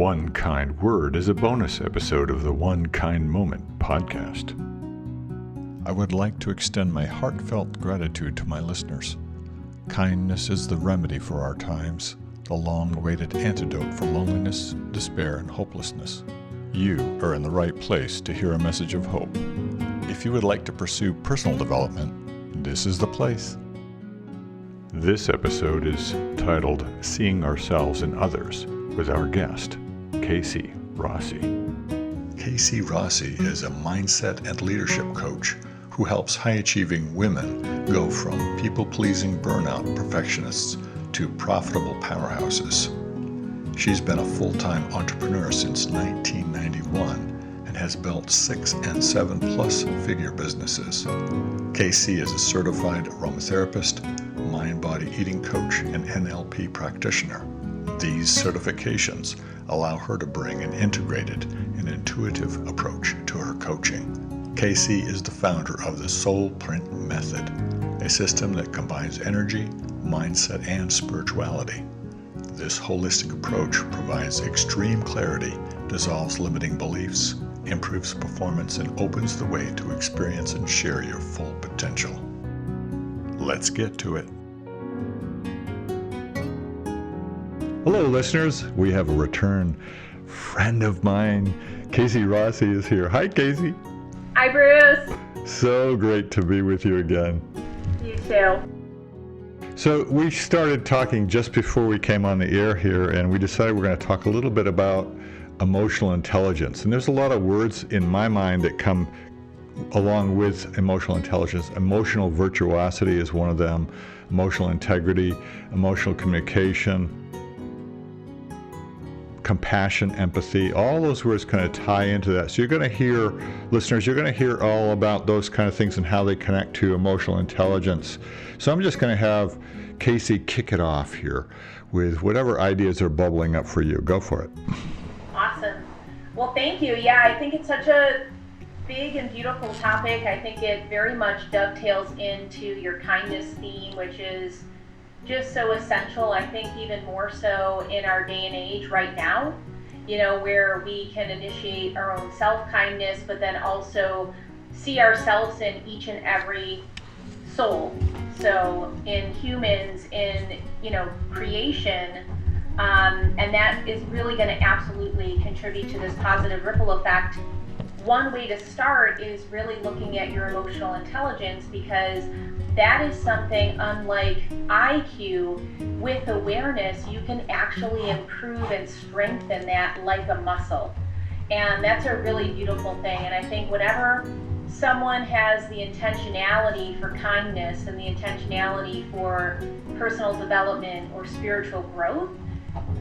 One Kind Word is a bonus episode of the One Kind Moment podcast. I would like to extend my heartfelt gratitude to my listeners. Kindness is the remedy for our times, the long-awaited antidote for loneliness, despair, and hopelessness. You are in the right place to hear a message of hope. If you would like to pursue personal development, this is the place. This episode is titled Seeing Ourselves in Others with our guest, Rossi. Rossi is a mindset and leadership coach who helps high-achieving women go from people-pleasing burnout perfectionists to profitable powerhouses. She's been a full-time entrepreneur since 1991 and has built 6 and 7+ figure businesses. Casey is a certified aromatherapist, mind-body eating coach, and NLP practitioner. These certifications allow her to bring an integrated and intuitive approach to her coaching. Casey is the founder of the Soul Print Method, a system that combines energy, mindset, and spirituality. This holistic approach provides extreme clarity, dissolves limiting beliefs, improves performance, and opens the way to experience and share your full potential. Let's get to it. Hello, listeners. We have a return friend of mine. Rossi is here. Hi, Casey. Hi, Bruce. So great to be with you again. You too. So we started talking just before we came on the air here, and we decided we're going to talk a little bit about emotional intelligence. And there's a lot of words in my mind that come along with emotional intelligence. Emotional virtuosity is one of them. Emotional integrity, emotional communication, compassion, empathy, all those words kind of tie into that. So you're going to hear, listeners, you're going to hear all about those kind of things and how they connect to emotional intelligence. So I'm just going to have Casey kick it off here with whatever ideas are bubbling up for you. Go for it. Awesome. Well, thank you. Yeah, I think it's such a big and beautiful topic. I think it very much dovetails into your kindness theme, which is just so essential. I think even more so in our day and age right now, where we can initiate our own self-kindness, but then also see ourselves in each and every soul. So in humans, in, creation, and that is really going to absolutely contribute to this positive ripple effect. One way to start is really looking at your emotional intelligence, because that is something, unlike IQ, with awareness, you can actually improve and strengthen that like a muscle. And that's a really beautiful thing. And I think whenever someone has the intentionality for kindness and the intentionality for personal development or spiritual growth,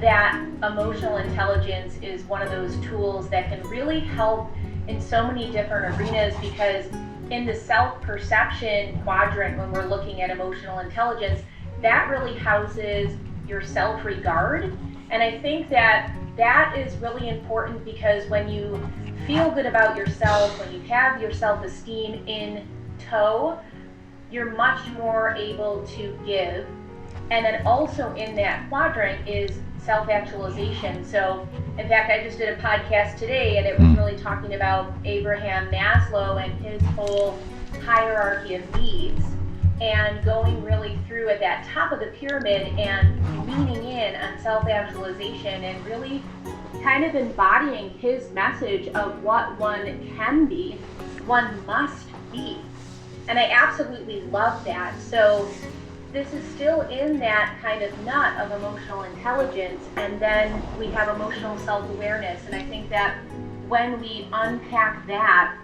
that emotional intelligence is one of those tools that can really help in so many different arenas, because in the self-perception quadrant, when we're looking at emotional intelligence, that really houses your self-regard. And I think that is really important, because when you feel good about yourself, when you have your self-esteem in tow, you're much more able to give. And then also in that quadrant is self-actualization. So in fact, I just did a podcast today, and it was really talking about Abraham Maslow and his whole hierarchy of needs, and going really through at that top of the pyramid and leaning in on self-actualization and really kind of embodying his message of what one can be, one must be. And I absolutely love that. So this is still in that kind of nut of emotional intelligence, and then we have emotional self-awareness. And I think that when we unpack that,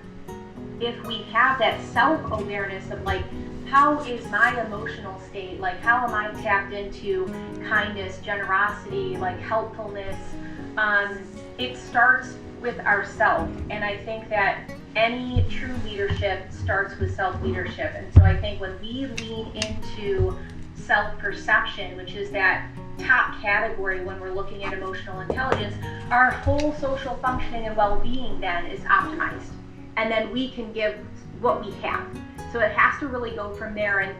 if we have that self-awareness of like, how is my emotional state? Like, how am I tapped into kindness, generosity, like helpfulness? It starts with ourself. And I think that any true leadership starts with self-leadership. And so I think when we lean into self-perception, which is that top category when we're looking at emotional intelligence, our whole social functioning and well-being then is optimized. And then we can give what we have. So it has to really go from there. And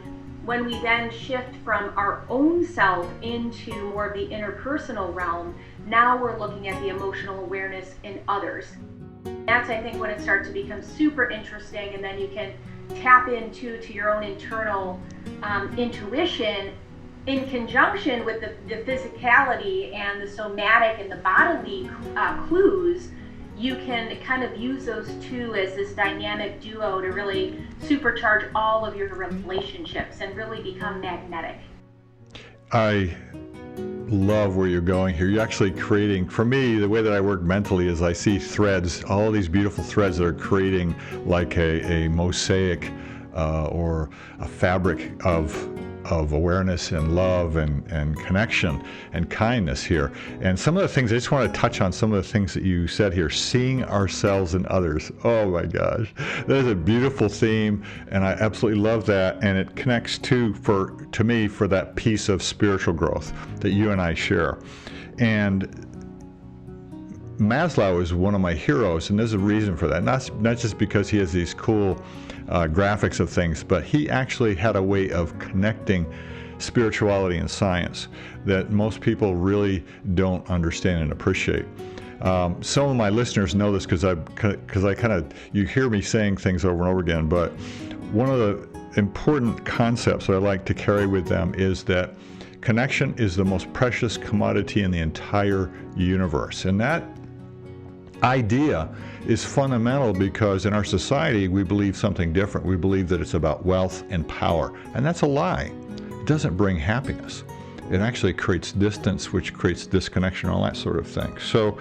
when we then shift from our own self into more of the interpersonal realm, Now we're looking at the emotional awareness in others. That's, I think, when it starts to become super interesting, and then you can tap into your own internal intuition in conjunction with the physicality and the somatic and the bodily clues. You can kind of use those two as this dynamic duo to really supercharge all of your relationships and really become magnetic. I love where you're going here. You're actually creating, for me, the way that I work mentally is I see threads, all these beautiful threads that are creating like a mosaic or a fabric of awareness and love and connection and kindness here. And some of the things, I just want to touch on some of the things that you said here, seeing ourselves in others. Oh my gosh, that is a beautiful theme, and I absolutely love that. And it connects to me for that piece of spiritual growth that you and I share. And Maslow is one of my heroes, and there's a reason for that. Not just because he has these cool graphics of things, but he actually had a way of connecting spirituality and science that most people really don't understand and appreciate. Some of my listeners know this because I kind of, you hear me saying things over and over again, but one of the important concepts that I like to carry with them is that connection is the most precious commodity in the entire universe. And that idea is fundamental because in our society we believe something different. We believe that it's about wealth and power, and that's a lie. It doesn't bring happiness. It actually creates distance, which creates disconnection, all that sort of thing. So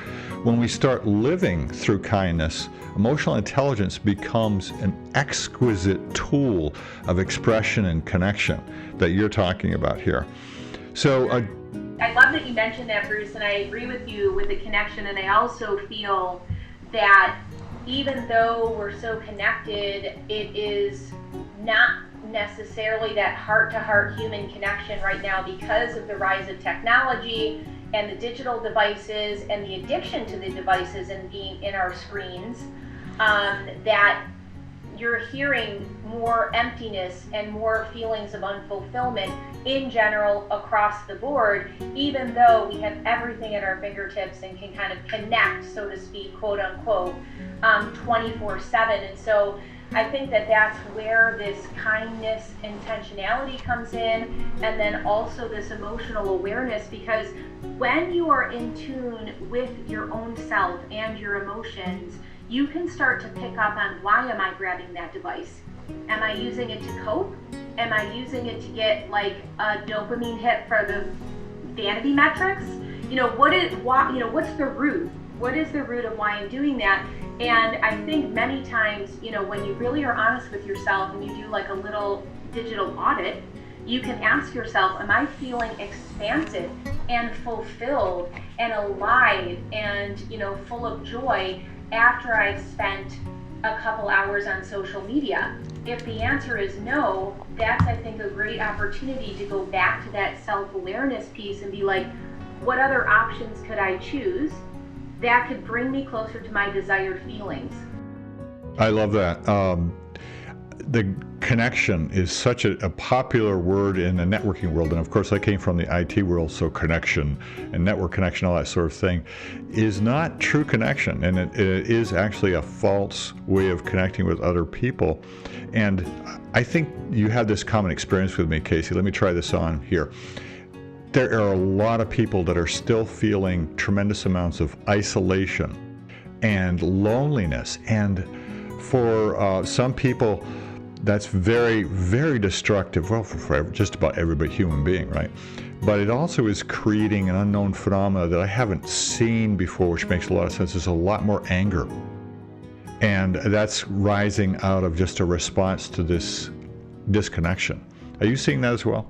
when we start living through kindness, emotional intelligence becomes an exquisite tool of expression and connection that you're talking about here. So I love that you mentioned that, Bruce, and I agree with you with the connection, and I also feel that even though we're so connected, it is not necessarily that heart-to-heart human connection right now because of the rise of technology and the digital devices and the addiction to the devices and being in our screens, that you're hearing more emptiness and more feelings of unfulfillment in general across the board, even though we have everything at our fingertips and can kind of connect, so to speak, quote unquote, 24/7. And so I think that that's where this kindness intentionality comes in, and then also this emotional awareness, because when you are in tune with your own self and your emotions, you can start to pick up on, why am I grabbing that device? Am I using it to cope? Am I using it to get like a dopamine hit for the vanity metrics? What's the root? What is the root of why I'm doing that? And I think many times, when you really are honest with yourself and you do like a little digital audit, you can ask yourself, am I feeling expansive and fulfilled and alive and, full of joy after I've spent a couple hours on social media? If the answer is no, that's, I think, a great opportunity to go back to that self-awareness piece and be like, what other options could I choose that could bring me closer to my desired feelings? I love that. The connection is such a popular word in the networking world, and of course I came from the IT world, so connection and network connection, all that sort of thing, is not true connection, and it is actually a false way of connecting with other people. And I think you had this common experience with me, Casey. Let me try this on here. There are a lot of people that are still feeling tremendous amounts of isolation and loneliness, and for some people that's very, very destructive, well, for just about every human being, right? But it also is creating an unknown phenomena that I haven't seen before, which makes a lot of sense. There's a lot more anger. And that's rising out of just a response to this disconnection. Are you seeing that as well?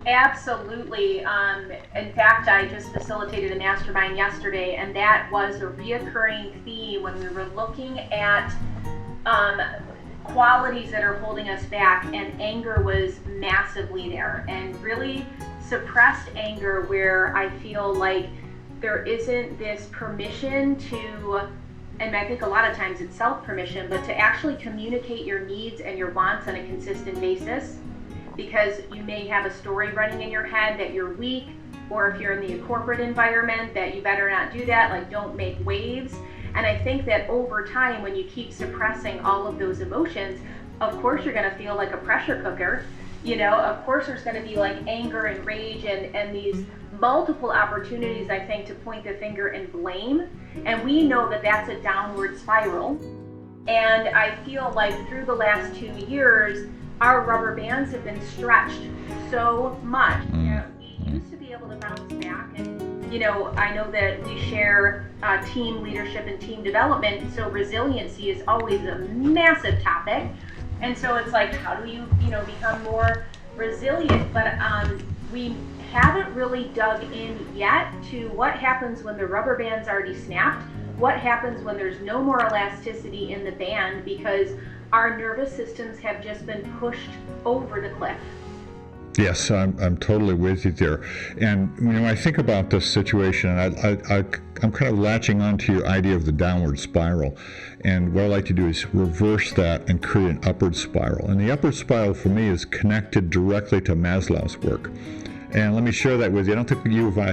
Absolutely. In fact, I just facilitated a mastermind yesterday, and that was a reoccurring theme when we were looking at qualities that are holding us back, and anger was massively there, and really suppressed anger where I feel like there isn't this permission to, and I think a lot of times it's self-permission, but to actually communicate your needs and your wants on a consistent basis, because you may have a story running in your head that you're weak, or if you're in the corporate environment, that you better not do that, like don't make waves. And I think that over time, when you keep suppressing all of those emotions, of course you're going to feel like a pressure cooker. Of course there's going to be like anger and rage and these multiple opportunities, I think, to point the finger and blame. And we know that that's a downward spiral. And I feel like through the last 2 years, our rubber bands have been stretched so much. We used to be able to bounce back. And, I know that we share team leadership and team development. So resiliency is always a massive topic. And so it's like, how do you, become more resilient? But we haven't really dug in yet to what happens when the rubber band's already snapped. What happens when there's no more elasticity in the band because our nervous systems have just been pushed over the cliff. Yes, I'm totally with you there. And when I think about this situation, I'm kind of latching onto your idea of the downward spiral. And what I like to do is reverse that and create an upward spiral. And the upward spiral for me is connected directly to Maslow's work. And let me share that with you. I don't think you and I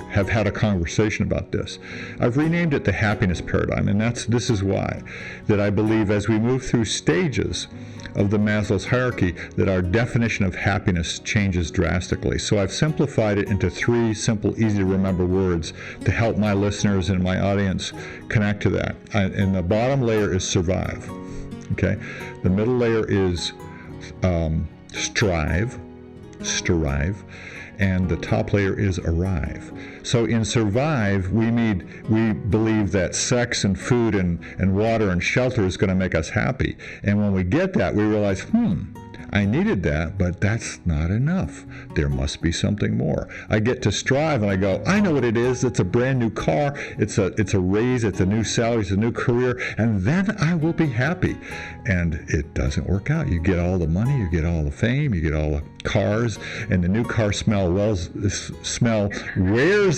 have had a conversation about this. I've renamed it the happiness paradigm, and this is why. That I believe as we move through stages of the Maslow's hierarchy, that our definition of happiness changes drastically. So I've simplified it into 3 simple, easy to remember words to help my listeners and my audience connect to that. And the bottom layer is survive. Okay? The middle layer is strive, and the top layer is arrive. So in survive, we believe that sex and food and water and shelter is going to make us happy. And when we get that, we realize, I needed that, but that's not enough. There must be something more. I get to strive and I go, I know what it is. It's a brand new car. It's a raise. It's a new salary. It's a new career. And then I will be happy. And it doesn't work out. You get all the money. You get all the fame. You get all the cars. And the new car smell wears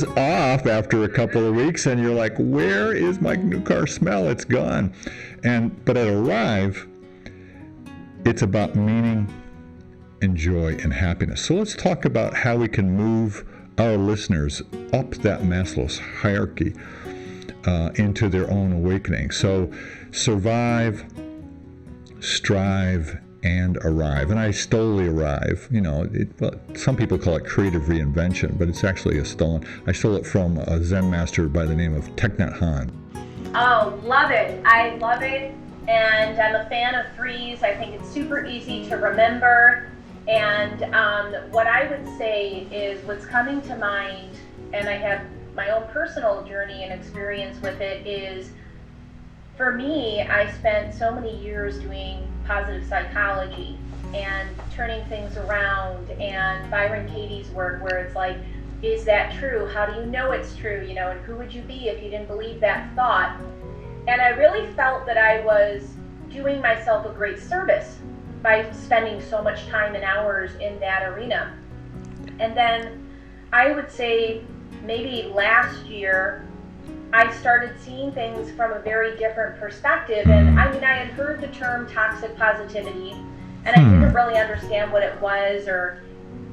off after a couple of weeks. And you're like, where is my new car smell? It's gone. But at arrive, it's about meaning and joy and happiness. So let's talk about how we can move our listeners up that Maslow's hierarchy into their own awakening. So survive, strive, and arrive. And I stole the arrive. Some people call it creative reinvention, but it's actually I stole it from a Zen master by the name of Thich Nhat Hanh. Oh, love it. I love it. And I'm a fan of 3s. I think it's super easy to remember. And what I would say is what's coming to mind, and I have my own personal journey and experience with it, is for me, I spent so many years doing positive psychology and turning things around, and Byron Katie's work where it's like, is that true? How do you know it's true? And who would you be if you didn't believe that thought? And I really felt that I was doing myself a great service by spending so much time and hours in that arena. And then I would say maybe last year, I started seeing things from a very different perspective. And I had heard the term toxic positivity, and I didn't really understand what it was or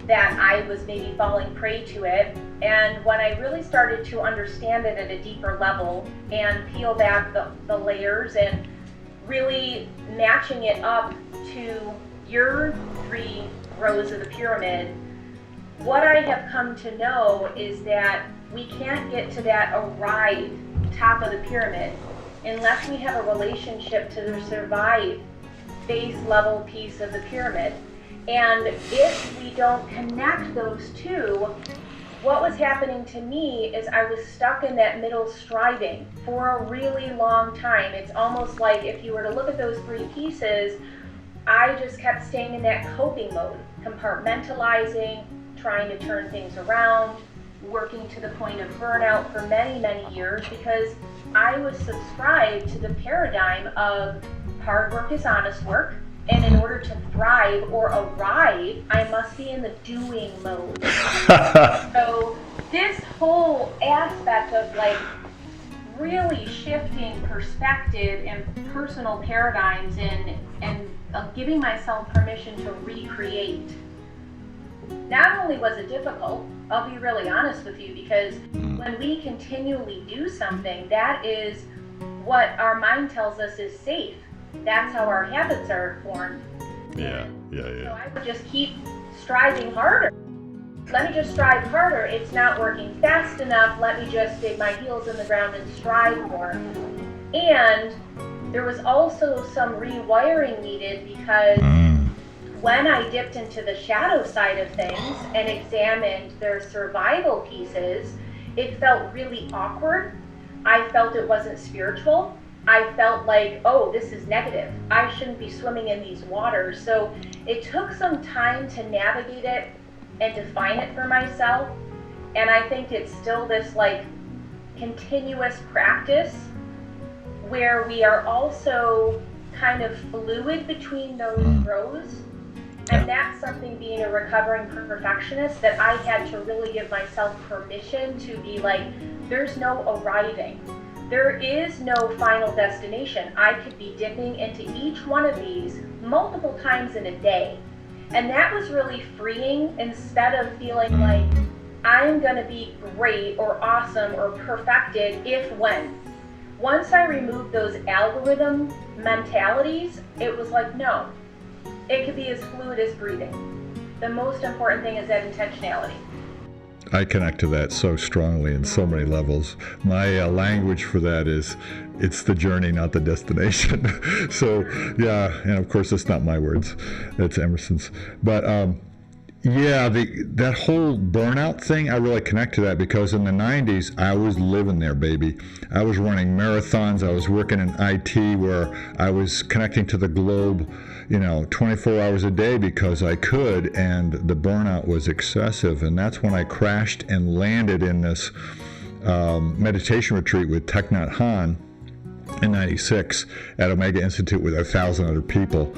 that I was maybe falling prey to it. And when I really started to understand it at a deeper level and peel back the layers and really matching it up to your 3 rows of the pyramid, what I have come to know is that we can't get to that arrive top of the pyramid unless we have a relationship to the survive base level piece of the pyramid. And if we don't connect those two, what was happening to me is I was stuck in that middle striving for a really long time. It's almost like if you were to look at those 3 pieces, I just kept staying in that coping mode, compartmentalizing, trying to turn things around, working to the point of burnout for many, many years because I was subscribed to the paradigm of hard work is honest work. And in order to thrive or arrive, I must be in the doing mode. So this whole aspect of really shifting perspective and personal paradigms and giving myself permission to recreate not only was it difficult, I'll be really honest with you, because when we continually do something, that is what our mind tells us is safe. That's how our habits are formed. Yeah. So I would just keep striving harder. Let me just strive harder. It's not working fast enough. Let me just dig my heels in the ground and strive more. And there was also some rewiring needed, because when I dipped into the shadow side of things and examined their survival pieces, it felt really awkward. I felt it wasn't spiritual. I felt like, oh, this is negative. I shouldn't be swimming in these waters. So it took some time to navigate it and define it for myself. And I think it's still this like continuous practice where we are also kind of fluid between those rows. And that's something, being a recovering perfectionist, that I had to really give myself permission to be like, there's no arriving. There is no final destination. I could be dipping into each one of these multiple times in a day. And that was really freeing, instead of feeling like I'm gonna be great or awesome or perfected if when. Once I removed those algorithm mentalities, it was like, no, it could be as fluid as breathing. The most important thing is that intentionality. I connect to that so strongly in so many levels. My language for that is, it's the journey, not the destination. So, yeah, and of course, it's not my words, it's Emerson's. But that whole burnout thing, I really connect to that, because in the 90s, I was living there, baby. I was running marathons. I was working in IT, where I was connecting to the globe, 24 hours a day because I could, and the burnout was excessive. And that's when I crashed and landed in this meditation retreat with Thich Nhat Hanh in 96 at Omega Institute with 1,000 other people.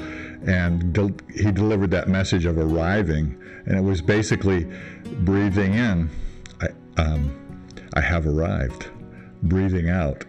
And he delivered that message of arriving, and it was basically breathing in, I have arrived. Breathing out,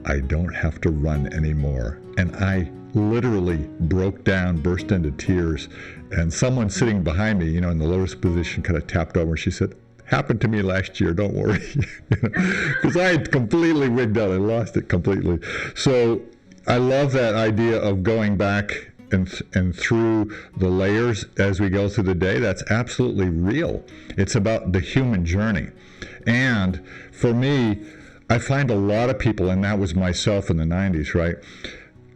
I don't have to run anymore. And I literally broke down, burst into tears, and someone sitting behind me, in the lotus position, kind of tapped over, and she said, happened to me last year, don't worry. Because I had completely wigged out. I lost it completely. So I love that idea of going back and through the layers as we go through the day. That's absolutely real. It's about the human journey. And for me, I find a lot of people, and that was myself in the 90s, right,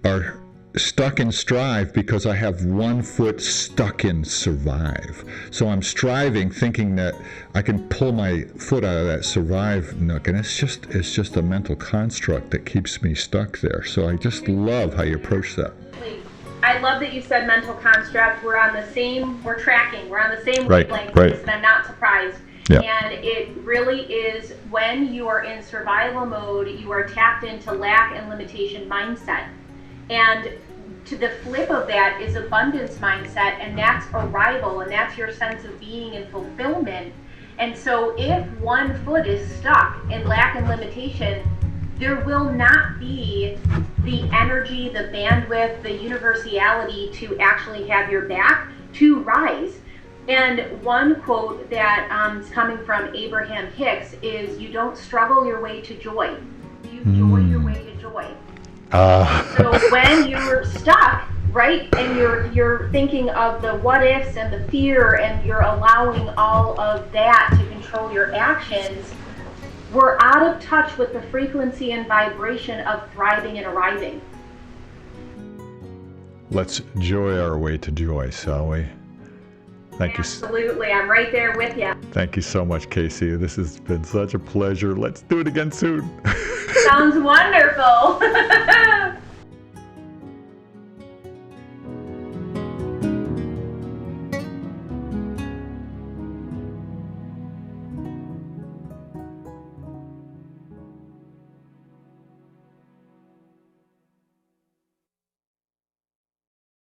are stuck in strive because I have one foot stuck in survive. So I'm striving, thinking that I can pull my foot out of that survive nook, and it's just a mental construct that keeps me stuck there. So I just love how you approach that. I love that you said mental construct. We're tracking, we're on the same wavelength, right. And I'm not surprised. Yeah. And it really is, when you are in survival mode, you are tapped into lack and limitation mindset. And to the flip of that is abundance mindset, and that's arrival, and that's your sense of being and fulfillment. And so if one foot is stuck in lack and limitation, there will not be the energy, the bandwidth, the universality to actually have your back to rise. And one quote that is coming from Abraham Hicks is, you don't struggle your way to joy, you joy your way to joy. So when you're stuck, right, and you're thinking of the what ifs and the fear, and you're allowing all of that to control your actions, we're out of touch with the frequency and vibration of thriving and arriving. Let's joy our way to joy, shall we? Thank you. Absolutely, I'm right there with you. Thank you so much, Casey. This has been such a pleasure. Let's do it again soon. Sounds wonderful.